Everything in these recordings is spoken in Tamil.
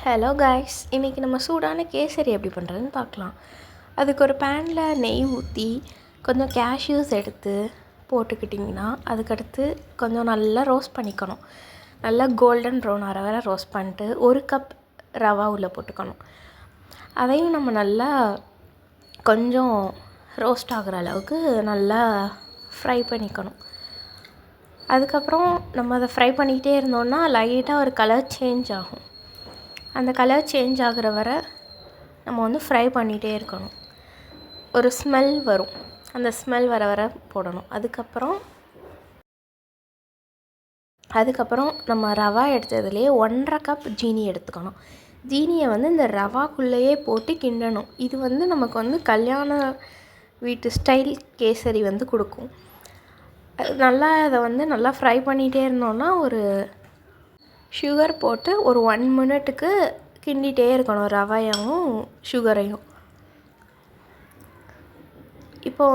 ஹலோ காய்ஸ், இன்றைக்கி நம்ம சூடான கேசரி எப்படி பண்ணுறதுன்னு பார்க்கலாம். அதுக்கு ஒரு பேனில் நெய் ஊற்றி கொஞ்சம் கேஷ்யூஸ் எடுத்து போட்டுக்கிட்டிங்கன்னா, அதுக்கடுத்து கொஞ்சம் நல்லா ரோஸ்ட் பண்ணிக்கணும். நல்லா கோல்டன் ப்ரௌன் ஆகிற வரை ரோஸ்ட் பண்ணிட்டு 1 கப் ரவா உள்ளே போட்டுக்கணும். அதையும் நம்ம நல்லா கொஞ்சம் ரோஸ்ட் ஆகிற அளவுக்கு நல்லா ஃப்ரை பண்ணிக்கணும். அதுக்கப்புறம் நம்ம அதை ஃப்ரை பண்ணிக்கிட்டே இருந்தோம்னா லைட்டாக ஒரு கலர் சேஞ்ச் ஆகும். அந்த கலர் சேஞ்ச் ஆகிற வரை நம்ம ஃப்ரை பண்ணிகிட்டே இருக்கணும். ஒரு ஸ்மெல் வரும், அந்த ஸ்மெல் வர வர போடணும். அதுக்கப்புறம் நம்ம ரவா எடுத்ததுலேயே 1.5 கப் ஜீனி எடுத்துக்கணும். ஜீனியை இந்த ரவாக்குள்ளேயே போட்டு கிண்டணும். இது நமக்கு கல்யாண வீட்டு ஸ்டைல் கேசரி கொடுக்கும். நல்லா அதை நல்லா ஃப்ரை பண்ணிகிட்டே இருந்தோன்னா ஒரு சுகர் போட்டு ஒரு 1 மினிட்டுக்கு கிண்டிகிட்டே இருக்கணும், ரவையும் சுகரையும். இப்போ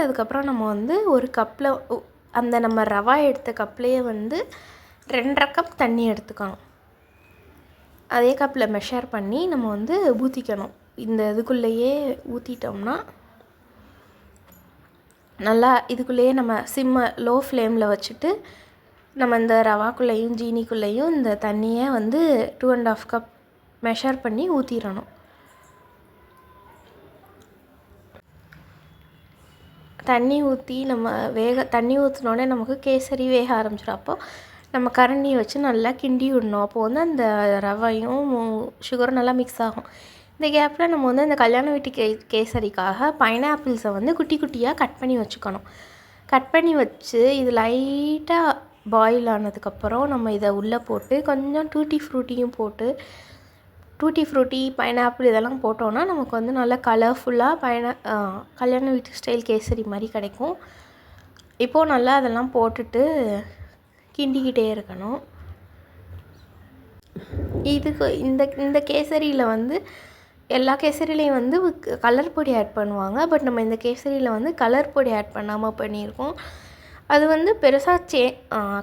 அதுக்கப்புறம் நம்ம ஒரு கப்பில் அந்த நம்ம ரவா எடுத்த கப்லேயே 2.5 கப் தண்ணி எடுத்துக்கணும். அதே கப்பில் மெஷர் பண்ணி நம்ம ஊற்றிக்கணும். இந்த இதுக்குள்ளேயே ஊற்றிட்டோம்னா நல்லா இதுக்குள்ளேயே நம்ம லோ ஃப்ளேமில் வச்சுட்டு நம்ம இந்த ரவாக்குள்ளேயும் ஜீனிக்குள்ளேயும் இந்த தண்ணியை 2.5 கப் மெஷர் பண்ணி ஊற்றிடணும். தண்ணி ஊற்றி நம்ம தண்ணி ஊற்றினோடனே நமக்கு கேசரி வேக ஆரம்பிச்சிடும். அப்போது நம்ம கரண்டியை வச்சு நல்லா கிண்டி விடணும். அப்போது அந்த ரவையும் சுகரும் நல்லா மிக்ஸ் ஆகும். இந்த கேப்பில் நம்ம அந்த கல்யாண வீட்டு கேசரிக்காக பைனாப்பிள்ஸை குட்டி குட்டியாக கட் பண்ணி வச்சுக்கணும். கட் பண்ணி வச்சு இது லைட்டாக பாயில் ஆனதுக்கப்புறம் நம்ம இதை உள்ளே போட்டு கொஞ்சம் டூட்டி ஃப்ரூட்டியும் போட்டு டூட்டி ஃப்ரூட்டி பைனாப்பிள் இதெல்லாம் போட்டோன்னா நமக்கு நல்லா கலர்ஃபுல்லாக கல்யாண வீட்டு ஸ்டைல் கேசரி மாதிரி கிடைக்கும். இப்போது நல்லா அதெல்லாம் போட்டுட்டு கிண்டிக்கிட்டே இருக்கணும். இதுக்கு இந்த கேசரியில் எல்லா கேசரிலையும் கலர் பொடி ஆட் பண்ணுவாங்க. பட் நம்ம இந்த கேசரியில் கலர் பொடி ஆட் பண்ணாமல் பண்ணியிருக்கோம். அது பெருசாக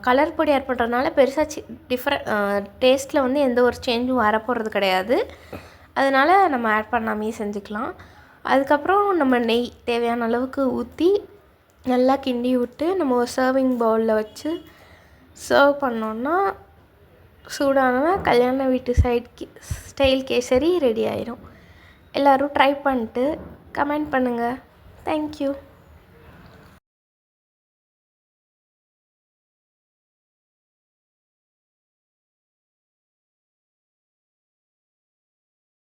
கலர் பொடி ஆட் பண்ணுறதுனால பெருசாக டேஸ்ட்டில் எந்த ஒரு சேஞ்சும் வரப்போகிறது கிடையாது. அதனால் நம்ம ஆட் பண்ணாமையே செஞ்சுக்கலாம். அதுக்கப்புறம் நம்ம நெய் தேவையான அளவுக்கு ஊற்றி நல்லா கிண்டி விட்டு நம்ம ஒரு சர்விங் பவுலில் வச்சு சர்வ் பண்ணோன்னா சூடான கல்யாண வீட்டு ஸ்டைல் கேசரி ரெடி ஆயிடும். எல்லோரும் ட்ரை பண்ணிட்டு கமெண்ட் பண்ணுங்கள். தேங்க்யூ.